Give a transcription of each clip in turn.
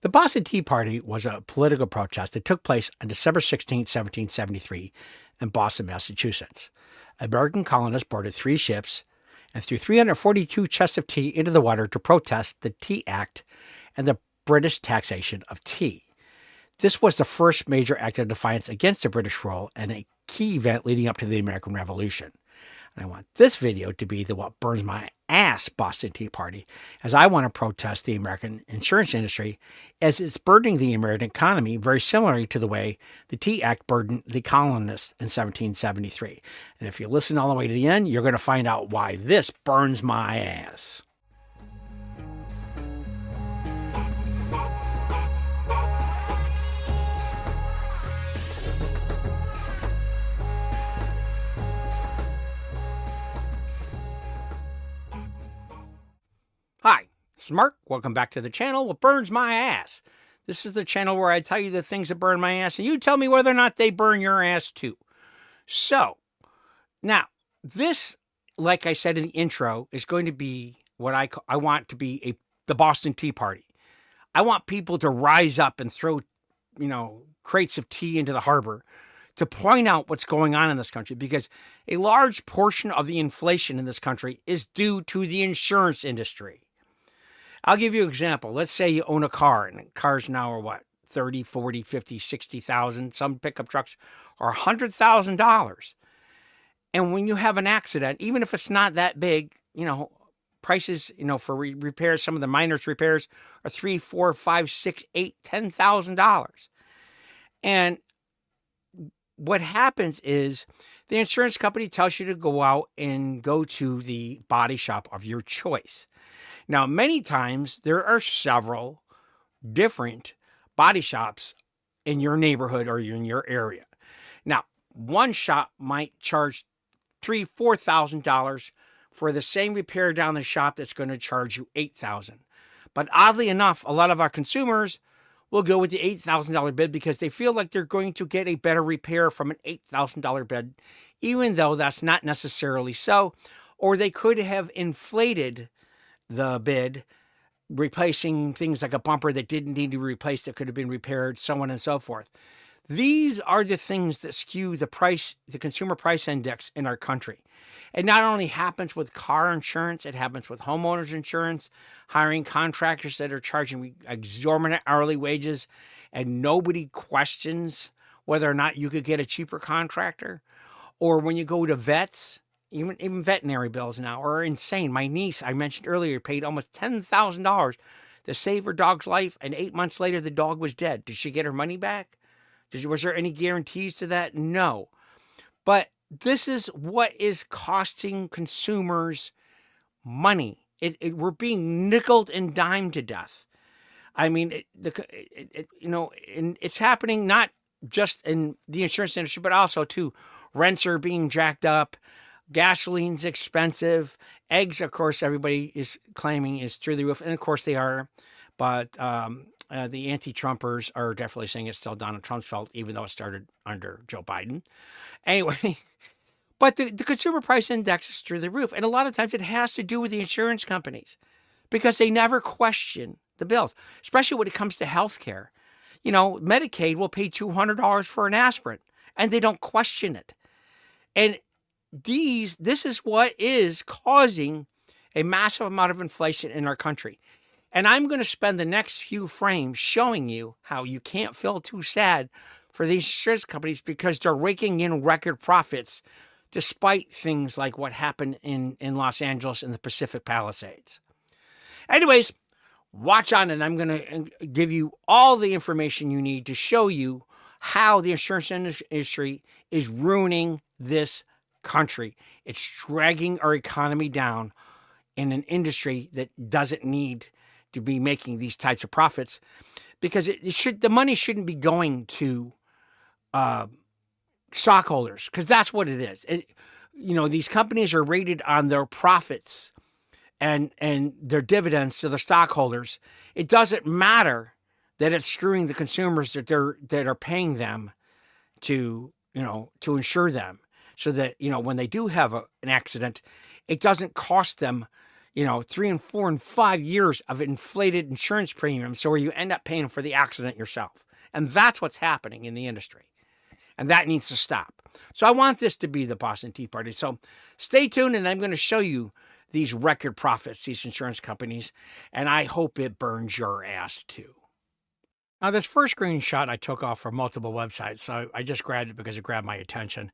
The Boston Tea Party was a political protest that took place on December 16, 1773, in Boston, Massachusetts. American colonists boarded three ships and threw 342 chests of tea into the water to protest the Tea Act and the British taxation of tea. This was the first major act of defiance against the British rule and a key event leading up to the American Revolution. And I want this video to be the what burns my ass Boston Tea Party, as I want to protest the American insurance industry as it's burdening the American economy very similarly to the way the Tea Act burdened the colonists in 1773. And if you listen all the way to the end, you're going to find out why this burns my ass. Hi, this is Mark. Welcome back to the channel. What burns my ass? This is the channel where I tell you the things that burn my ass, and you tell me whether or not they burn your ass too. So, now, this, like I said in the intro, is going to be what I want to be the Boston Tea Party. I want people to rise up and throw, crates of tea into the harbor to point out what's going on in this country, because a large portion of the inflation in this country is due to the insurance industry. I'll give you an example. Let's say you own a car, and cars now are what? 30, 40, 50, 60,000. Some pickup trucks are $100,000. And when you have an accident, even if it's not that big, prices, for repairs, some of the minors repairs are $3, $4, $5, $6, $8, $10,000. And what happens is the insurance company tells you to go out and go to the body shop of your choice. Now, many times there are several different body shops in your neighborhood or in your area. Now, one shop might charge $3,000, $4,000 for the same repair down the shop that's going to charge you $8,000. But oddly enough, a lot of our consumers will go with the $8,000 bid because they feel like they're going to get a better repair from an $8,000 bid, even though that's not necessarily so. Or they could have inflated the bid, replacing things like a bumper that didn't need to be replaced that could have been repaired, so on and so forth. These are the things that skew the price, the consumer price index in our country. It not only happens with car insurance, it happens with homeowners insurance, hiring contractors that are charging exorbitant hourly wages, and nobody questions whether or not you could get a cheaper contractor. Or when you go to vets, even veterinary bills now are insane. My niece, I mentioned earlier, paid almost $10,000 to save her dog's life, and 8 months later, the dog was dead. Did she get her money back? Was there any guarantees to that? No. But this is what is costing consumers money. We're being nickeled and dimed to death. I mean, it's happening not just in the insurance industry, but also too. Rents are being jacked up. Gasoline's expensive. Eggs, of course, everybody is claiming is through the roof. And of course they are. But the anti-Trumpers are definitely saying it's still Donald Trump's fault, even though it started under Joe Biden. Anyway, but the consumer price index is through the roof. And a lot of times it has to do with the insurance companies because they never question the bills, especially when it comes to health care. Medicaid will pay $200 for an aspirin, and they don't question it. And this is what is causing a massive amount of inflation in our country. And I'm going to spend the next few frames showing you how you can't feel too sad for these insurance companies because they're raking in record profits despite things like what happened in Los Angeles and the Pacific Palisades. Anyways, watch on, and I'm going to give you all the information you need to show you how the insurance industry is ruining this country. It's dragging our economy down in an industry that doesn't need to be making these types of profits, because the money shouldn't be going to stockholders, because that's what it is. These companies are rated on their profits and their dividends to the stockholders. It doesn't matter that it's screwing the consumers that are paying them to insure them. So that, when they do have an accident, it doesn't cost them, 3 and 4 and 5 years of inflated insurance premiums, so where you end up paying for the accident yourself. And that's what's happening in the industry. And that needs to stop. So I want this to be the Boston Tea Party. So stay tuned, and I'm going to show you these record profits, these insurance companies, and I hope it burns your ass too. Now, this first screenshot I took off from multiple websites, so I just grabbed it because it grabbed my attention.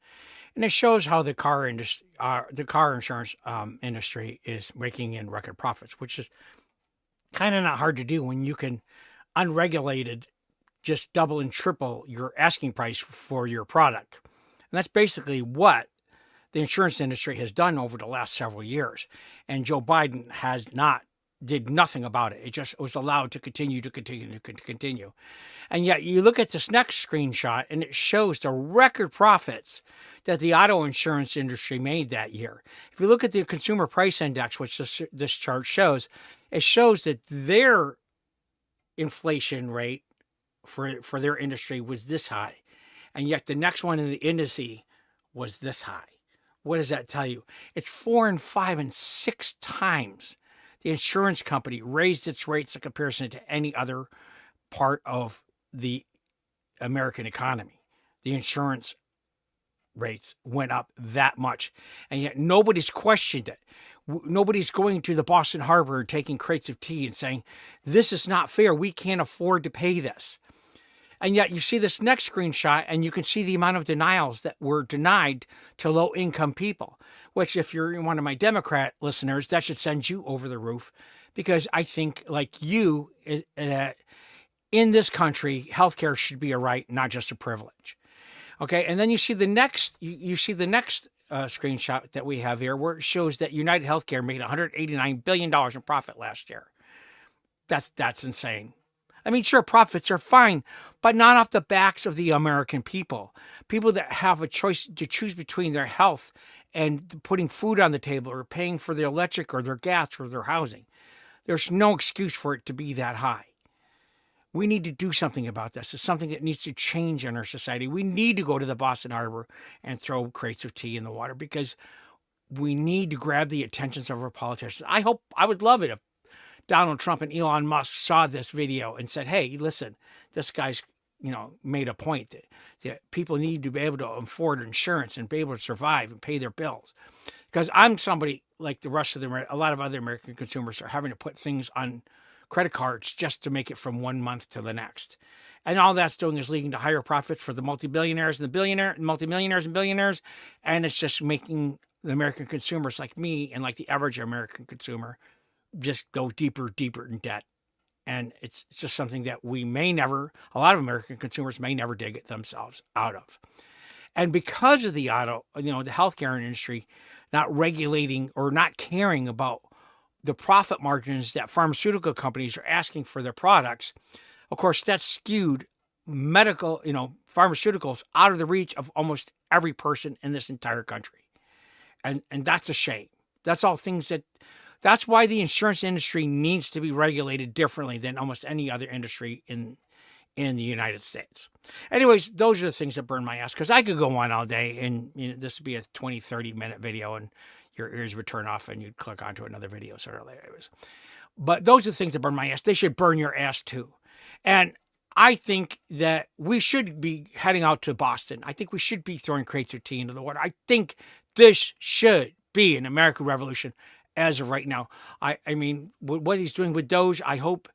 And it shows how the car insurance industry is raking in record profits, which is kind of not hard to do when you can, unregulated, just double and triple your asking price for your product. And that's basically what the insurance industry has done over the last several years. And Joe Biden did nothing about it. It just was allowed to continue. And yet you look at this next screenshot and it shows the record profits that the auto insurance industry made that year. If you look at the consumer price index, which this chart shows, it shows that their inflation rate for their industry was this high. And yet the next one in the indice was this high. What does that tell you? It's 4 and 5 and 6 times the insurance company raised its rates in comparison to any other part of the American economy. The insurance rates went up that much, and yet nobody's questioned it. Nobody's going to the Boston Harbor and taking crates of tea and saying, this is not fair. We can't afford to pay this. And yet you see this next screenshot and you can see the amount of denials that were denied to low-income people, which if you're one of my Democrat listeners, that should send you over the roof, because I think, like you, in this country, healthcare should be a right, not just a privilege. Okay, and then you see the next screenshot that we have here, where it shows that United Healthcare made $189 billion in profit last year. That's insane. I mean, sure, profits are fine, but not off the backs of the American people. People that have a choice to choose between their health and putting food on the table, or paying for their electric or their gas or their housing. There's no excuse for it to be that high. We need to do something about this. It's something that needs to change in our society. We need to go to the Boston Harbor and throw crates of tea in the water, because we need to grab the attentions of our politicians. I would love it if Donald Trump and Elon Musk saw this video and said, hey, listen, this guy's, made a point that people need to be able to afford insurance and be able to survive and pay their bills. Because I'm somebody like the rest of a lot of other American consumers are having to put things on credit cards just to make it from one month to the next. And all that's doing is leading to higher profits for the multi-billionaires and the multi-millionaires and billionaires. And it's just making the American consumers like me and like the average American consumer just go deeper in debt. And it's just something that a lot of American consumers may never dig it themselves out of. And because of the the healthcare industry not regulating or not caring about the profit margins that pharmaceutical companies are asking for their products, of course, that's skewed medical, pharmaceuticals out of the reach of almost every person in this entire country. And that's a shame. That's why the insurance industry needs to be regulated differently than almost any other industry in the United States. Anyways, those are the things that burn my ass, because I could go on all day, and this would be a 20, 30-minute video, and your ears would turn off and you'd click onto another video sort of later. But those are the things that burn my ass. They should burn your ass too. And I think that we should be heading out to Boston. I think we should be throwing crates of tea into the water. I think this should be an American revolution as of right now. I mean, what he's doing with Doge, I hope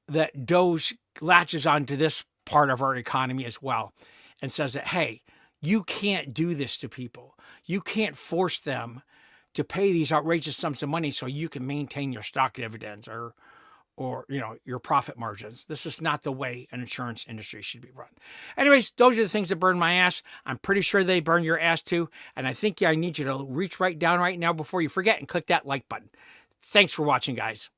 that Doge latches onto this part of our economy as well and says that, hey, you can't do this to people. You can't force them to pay these outrageous sums of money so you can maintain your stock dividends or your profit margins. This is not the way an insurance industry should be run. Anyways, those are the things that burn my ass. I'm pretty sure they burn your ass too. And I think I need you to reach right down right now before you forget and click that like button. Thanks for watching, guys.